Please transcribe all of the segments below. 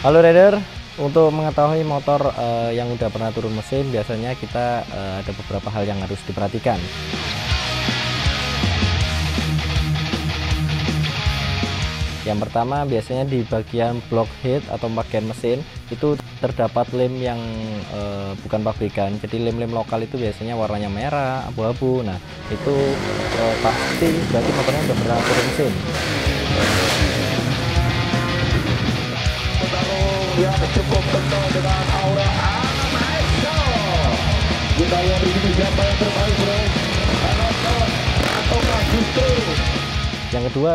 Halo Rider, untuk mengetahui motor yang udah pernah turun mesin, biasanya kita ada beberapa hal yang harus diperhatikan. Yang pertama, biasanya di bagian block head atau bagian mesin itu terdapat lem yang bukan pabrikan. Jadi lem-lem lokal itu biasanya warnanya merah, abu-abu. Nah, itu pasti berarti motornya udah pernah turun mesin. Yang cukup kental dengan aura Amazo. Kita lihat di sini siapa yang terbaik, bro. Penonton ataukah justru. Yang kedua,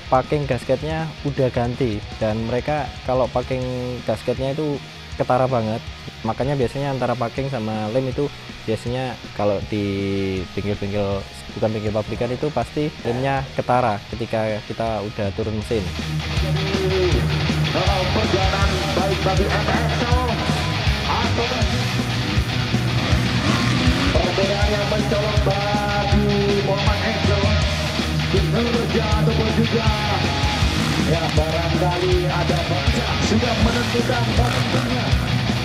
packing gasketnya udah ganti, dan mereka kalau packing gasketnya itu ketara banget. Makanya biasanya antara packing sama lem itu biasanya kalau di bengkel-bengkel bukan bengkel pabrikan itu pasti lemnya ketara ketika kita udah turun mesin. Perjalanan baik bagi Amazo atau perbedaan yang mencolok bagi Muhammad Angel, kinerja ataupun juga ya barangkali ada baca sudah menentukan momentumnya,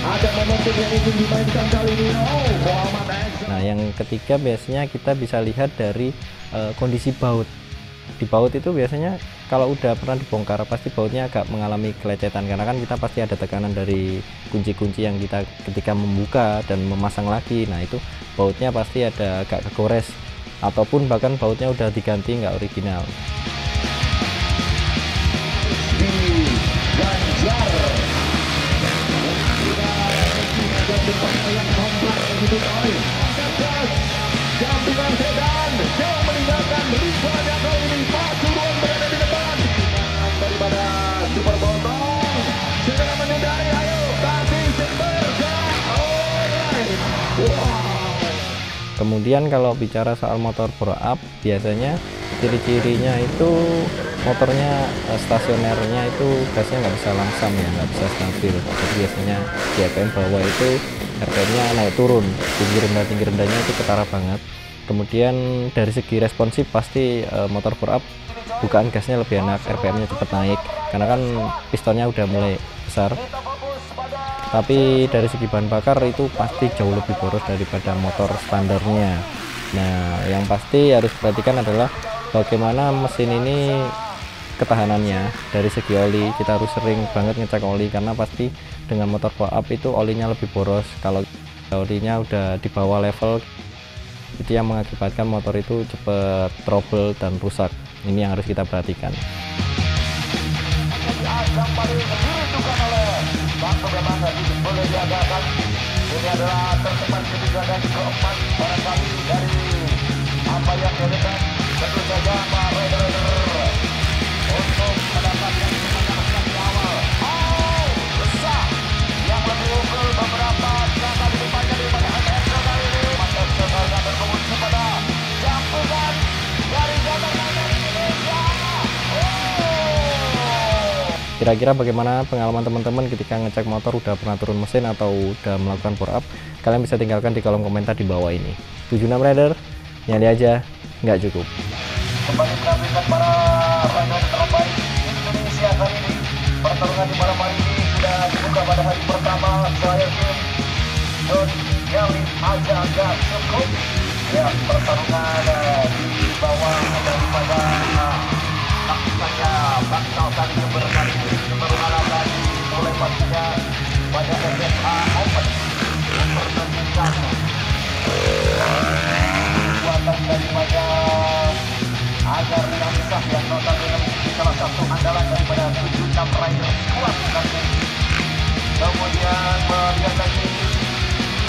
ada momentum yang ingin dimainkan kali ini. Oh, Muhammad Angel. Nah, yang ketiga biasanya kita bisa lihat dari kondisi baut. Di baut itu biasanya kalau udah pernah dibongkar pasti bautnya agak mengalami kelecetan, karena kan kita pasti ada tekanan dari kunci-kunci yang kita ketika membuka dan memasang lagi. Nah, itu bautnya pasti ada agak kegores ataupun bahkan bautnya udah diganti nggak original. Jampingan sedan yang meninggalkan rivalnya kali ini. Pasuruan berada di depan daripada Super Botong. Segera menyudahi, ayo kasih bergerak. Alright. Wow. Kemudian kalau bicara soal motor power up, biasanya ciri-cirinya itu motornya stasionernya itu gasnya nggak bisa langsam ya, nggak bisa stabil. Jadi biasanya di RPM bawah itu RPM-nya naik turun, tinggi rendahnya itu ketara banget. Kemudian dari segi responsif pasti motor power up bukaan gasnya lebih enak, RPM-nya cepat naik karena kan pistonnya udah mulai besar. Tapi dari segi bahan bakar itu pasti jauh lebih boros daripada motor standarnya. Nah, yang pasti harus perhatikan adalah bagaimana mesin ini ketahanannya. Dari segi oli kita harus sering banget ngecek oli, karena pasti dengan motor power up itu olinya lebih boros. Kalau olinya udah di bawah level, itu yang mengakibatkan motor itu cepat trouble dan rusak. Ini yang harus kita perhatikan. Ini adalah tercepat ketiga dan keempat barangkali dari apa yang dilakukan. Tentu saja Pak Rider untuk mendapatkan kemenangan di awal. Oh, besar yang lebih unggul beberapa kata di depannya daripada Amazo kali ini. Amazo kali berkomunikasi pada jampungan dari Gator Indonesia. Kira-kira bagaimana pengalaman teman-teman ketika ngecek motor udah pernah turun mesin atau udah melakukan power up? Kalian bisa tinggalkan di kolom komentar di bawah ini. 76 Rider, nyali aja, nggak cukup. Kembali menampilkan para rider terbaik Indonesia kali ini. Pertarungan di malam hari ini sudah dibuka pada hari pertama. Saya tim Don Yali aja nggak cukup. Ya, pertarungan di bawah daripada saksikannya bakal tadi kali ini. Pertarungan akan dimulai pastinya pada SMA Open. Mempertandingkan kekuatan daripada agar tidak bisa yang notabene menjadi salah satu andalan daripada 76 rider kuat nanti. Kemudian melihat lagi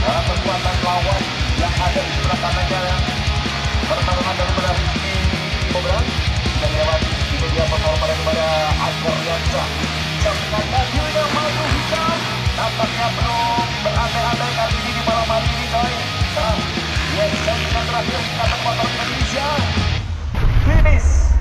kekuatan lawan yang ada di sebelah kanannya. Pertarungan daripada Rizky Bobran dan lewati ini dia performa daripada Agar Yansa. Sampingan mobil yang maju hitam nampaknya belum berandai-andai kali ini di malam hari ini, coy. Nah, dia sampingan terakhir ikatan motor Indonesia finish.